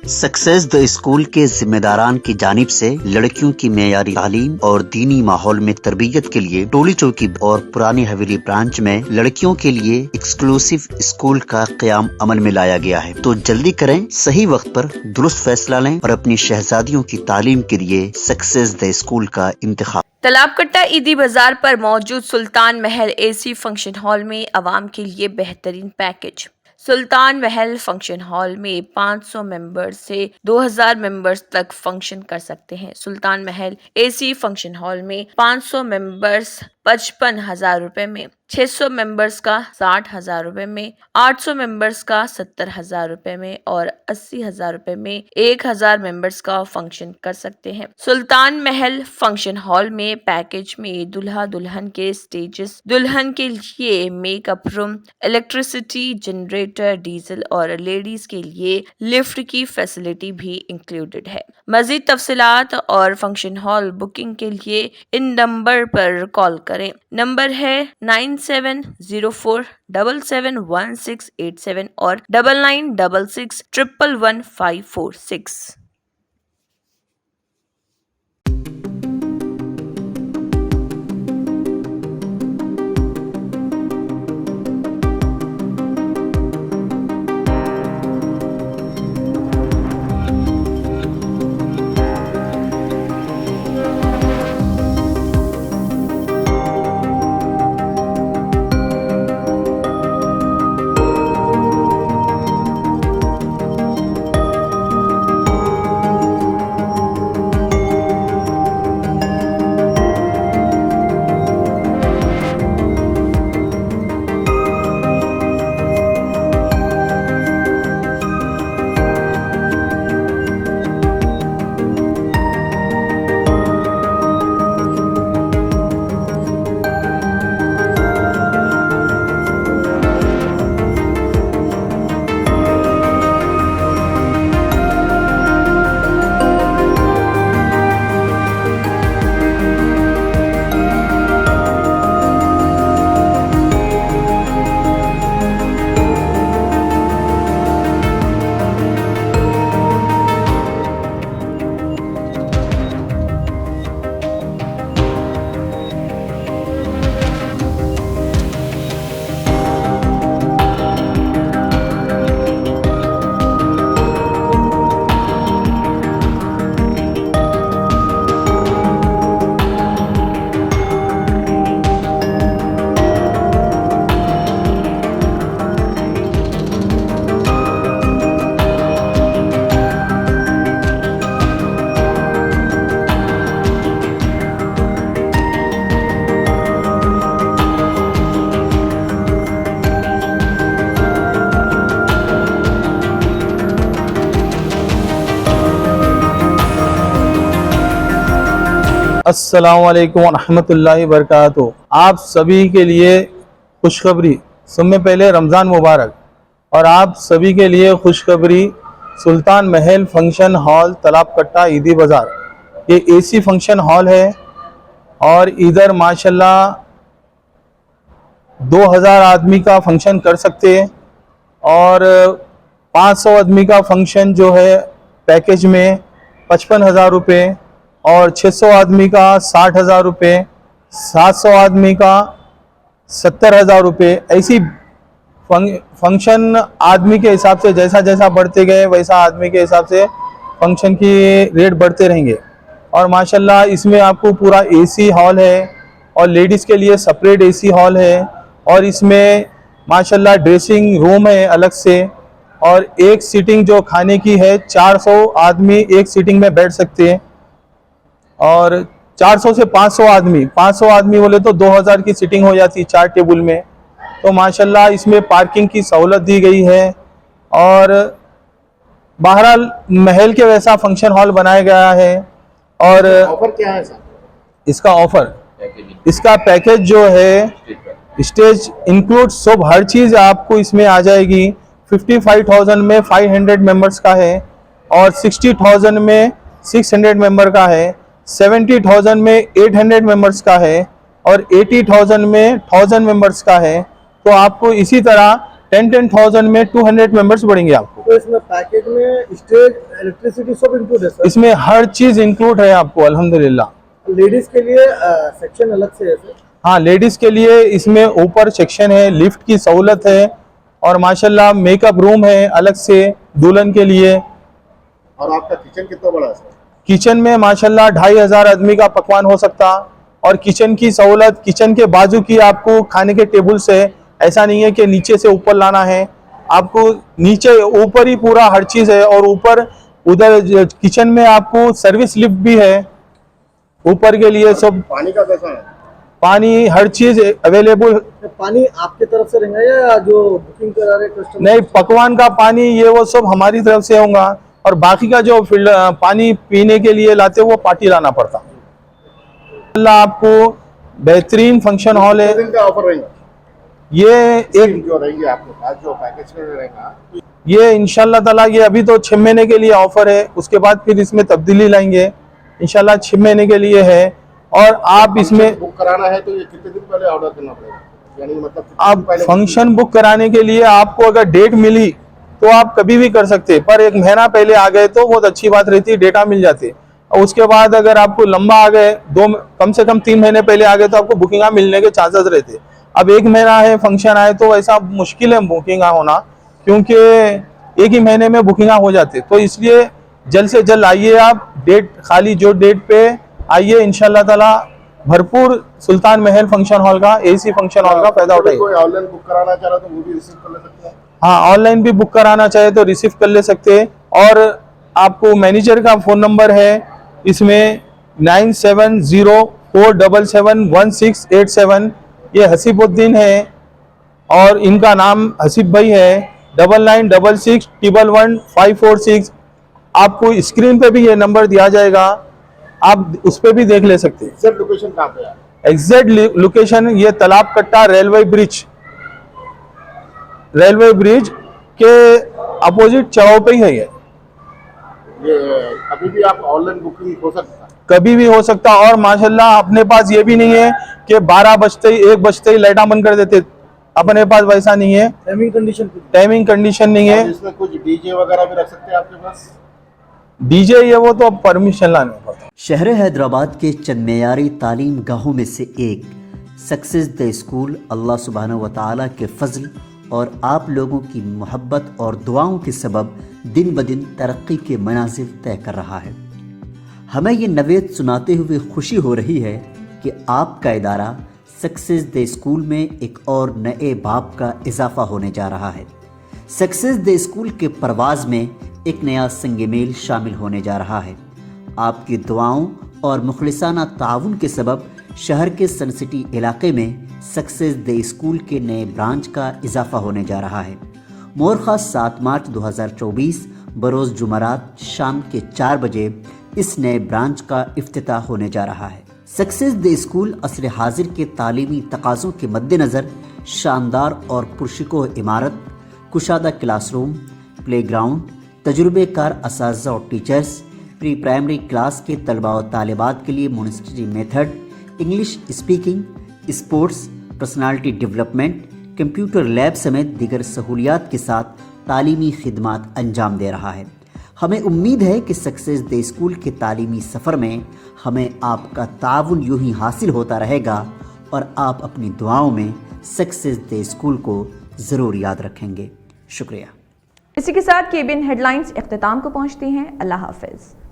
Success the school के जिम्मेदारान की जानिब से लड़कियों की मेयारी तालीम और दीनी माहौल में तरबियत के लिए टोली चौकी और पुरानी हवेली ब्रांच में लड़कियों के लिए एक्सक्लूसिव स्कूल का क़याम अमल में लाया गया है। तो जल्दी करें, सही वक्त पर दुरुस्त फैसला लें और अपनी शहजादियों की तालीम के लिए सक्सेस द स्कूल का इंतखाब। तालाबकट्टा ईदी बाजार पर मौजूद सुल्तान महल एसी फंक्शन हॉल में आवाम के लिए बेहतरीन पैकेज। सुल्तान महल फंक्शन हॉल में 500 मेंबर्स से 2000 मेंबर्स तक फंक्शन कर सकते हैं। सुल्तान महल एसी फंक्शन हॉल में 500 मेंबर्स 55,000 रुपए में, 600 मेंबर्स का 60,000 रुपए में, 800 मेंबर्स का 70,000 रुपए में और 80,000 रुपए में 1000 मेंबर्स का फंक्शन कर सकते हैं। सुल्तान महल फंक्शन हॉल में पैकेज में दुल्हा दुल्हन के स्टेजेस, दुल्हन के लिए makeup room, electricity, generator, diesel और लेडीज के लिए लिफ्ट की फैसिलिटी भी इंक्लूडेड है। मजीद तफसीलात और फंक्शन हॉल बुकिंग के लिए इन नंबर पर कॉल करें। नंबर है 9704771687 और 9966111546। अस्सलामुअलैकुम वरहमतुल्लाहि वबरकातुहू। आप सभी के लिए खुशखबरी। सबसे पहले रमज़ान मुबारक। और आप सभी के लिए खुशखबरी, सुल्तान महल फंक्शन हॉल तालाबकट्टा ईदी बाज़ार, ये एसी फंक्शन हॉल है और इधर माशाल्लाह 2000 आदमी का फंक्शन कर सकते हैं और 500 आदमी का फंक्शन जो है पैकेज में 55,000 रुपये और 600 आदमी का 60,000 रुपये, 700 आदमी का 70,000 रुपये। ऐसी फंक्शन आदमी के हिसाब से जैसा जैसा बढ़ते गए वैसा आदमी के हिसाब से फंक्शन की रेट बढ़ते रहेंगे। और माशाल्लाह इसमें आपको पूरा एसी हॉल है और लेडीज़ के लिए सेपरेट एसी हॉल है और इसमें माशाल्लाह ड्रेसिंग रूम है अलग से और एक सीटिंग जो खाने की है 400 आदमी एक सीटिंग में बैठ सकते हैं और 400 से 500 आदमी बोले तो 2000 की सीटिंग हो जाती है 4 टेबल में। तो माशाल्लाह इसमें पार्किंग की सहूलत दी गई है और बहरहाल महल के वैसा फंक्शन हॉल बनाया गया है। और ऑफर क्या है सर? इसका ऑफर, इसका पैकेज जो है स्टेज इंक्लूड सब हर चीज़ आपको इसमें आ जाएगी। 55,000 में 500 मेंबर्स का है और 60,000 में 600 मेंबर का है, 70,000 में 800 मेंबर्स का है और 80,000 में 1000 मेंबर्स का है। तो आपको इसी तरह 10,000 में 200 मेंबर्स बढ़ेंगे आपको। तो इसमें पैकेज में स्टेज, इलेक्ट्रिसिटी सब इंक्लूड है सर? इसमें हर चीज इंक्लूड है आपको अल्हम्दुलिल्लाह। लेडीज के लिए सेक्शन अलग से है सर? हाँ, लेडीज के लिए इसमें ऊपर सेक्शन है, लिफ्ट की सहूलत है और माशाल्लाह मेकअप रूम है अलग से दुल्हन के लिए। और आपका किचन कितना बड़ा है सर? किचन में माशाल्लाह 2,500 आदमी का पकवान हो सकता और किचन की सहूलत, किचन के बाजू की आपको खाने के टेबल से, ऐसा नहीं है कि नीचे से ऊपर लाना है, आपको नीचे ऊपर ही पूरा हर चीज है। और ऊपर उधर किचन में आपको सर्विस लिफ्ट भी है ऊपर के लिए सब। पानी का कैसा है? पानी हर चीज अवेलेबल। पानी आपके तरफ से रहेगा या जो बुकिंग करा रहे कस्टमर? नहीं, पकवान का पानी ये वो सब हमारी तरफ से होगा और बाकी का जो पानी पीने के लिए लाते वो पार्टी लाना पड़ता। आपको बेहतरीन फंक्शन हॉल है। दिन का ऑफर रहेगा ये एक जो रहेंगे आपके पास, जो पैकेज में रहेगा ये इंशाल्लाह ताला ये अभी तो 6 महीने के लिए ऑफर है, उसके बाद फिर इसमें तब्दीली लाएंगे इंशाल्लाह। 6 महीने के लिए है और आप इसमें बुक कराना है तो ये कितने दिन पहले ऑर्डर करना पड़ेगा? यानी मतलब आप फंक्शन बुक कराने के लिए आपको अगर डेट मिली तो आप कभी भी कर सकते, पर 1 महीना पहले आ गए तो बहुत अच्छी बात रहती है, डेटा मिल जाती। और उसके बाद अगर आपको लंबा आ गए, कम से कम 3 महीने पहले आ गए तो आपको बुकिंग मिलने के चांसेस रहते। अब 1 महीना है फंक्शन आए तो ऐसा मुश्किल है बुकिंग होना, क्योंकि 1 ही महीने में बुकिंग हो जाते। तो इसलिए जल्द से जल्द आइए आप, डेट खाली जो डेट पे आइए इंशाल्लाह ताला भरपूर सुल्तान महल फंक्शन हॉल का, एसी फंक्शन हॉल का फायदा उठाइए। कोई ऑनलाइन बुक कराना चाह रहा तो वो भी रिसीव कर ले सकते हैं? हाँ, ऑनलाइन भी बुक कराना चाहे तो रिसीव कर ले सकते हैं। और आपको मैनेजर का फोन नंबर है इसमें 9704771687। ये हसीबुद्दीन है और इनका नाम हसीब भाई है। 9966111546। आपको स्क्रीन पे भी ये नंबर दिया जाएगा, आप उस पर भी देख ले सकते हैं। एग्जैक्ट लोकेशन कहाँ पे है? एग्जैक्ट लोकेशन ये तालाब कट्टा रेलवे ब्रिज के अपोजिट चौराहे पे ही है। ये कभी भी आप ऑनलाइन बुकिंग हो सकता है? कभी भी हो सकता। और माशाल्लाह अपने पास ये भी नहीं है कि 12 बजते ही 1 बजते ही लाइटा बंद कर देते, अपने पास वैसा नहीं है। टाइमिंग कंडीशन नहीं है। इसमें कुछ डीजे वगैरह भी रख सकते हैं आपके पास? डीजे ये वो तो परमिशन लाना पड़ता। शहर हैदराबाद के चंद मेयारी तालीम गाहों में से एक सक्सेस द स्कूल अल्लाह सुब्हानहू व तआला के फजल और आप लोगों की मोहब्बत और दुआओं के सबब दिन ब दिन तरक्की के मनाजिल तय कर रहा है। हमें ये नवेद सुनाते हुए खुशी हो रही है कि आपका इदारा सक्सेस द स्कूल में एक और नए बाब का इजाफा होने जा रहा है। सक्सेस द स्कूल के परवाज़ में एक नया संगमेल शामिल होने जा रहा है। आपकी दुआओं और मुखलिसाना ताउन के सबब शहर के सन सिटी इलाके में सक्सेस द स्कूल के नए ब्रांच का इजाफा होने जा रहा है। मोरखा 7 मार्च 2024 बरोज़ जुमरात शाम के 4 बजे इस नए ब्रांच का इफ्तिताह होने जा रहा है। सक्सेस द स्कूल असर हाजिर के तालीमी तकाज़ों के मद्देनज़र शानदार और पुरशिकोह इमारत, कुशादा क्लासरूम, प्लेग्राउंड, तजुर्बेकार असातिज़ा और टीचर्स, प्री प्राइमरी क्लास के तलबा और तालिबात के लिए monetary method, English speaking, sports, personality development, computer lab समेत दीगर सहूलियात के साथ तालीमी खिदमात अंजाम दे रहा है। हमें उम्मीद है कि सक्सेस द स्कूल के तालीमी सफ़र में हमें आपका ताउन यूं ही हासिल होता रहेगा और आप अपनी दुआओं में सक्सेस द स्कूल को ज़रूर याद रखेंगे। शुक्रिया। इसी के साथ केबिन हेडलाइंस इख्तिताम को पहुंचती हैं। अल्लाह हाफिज़।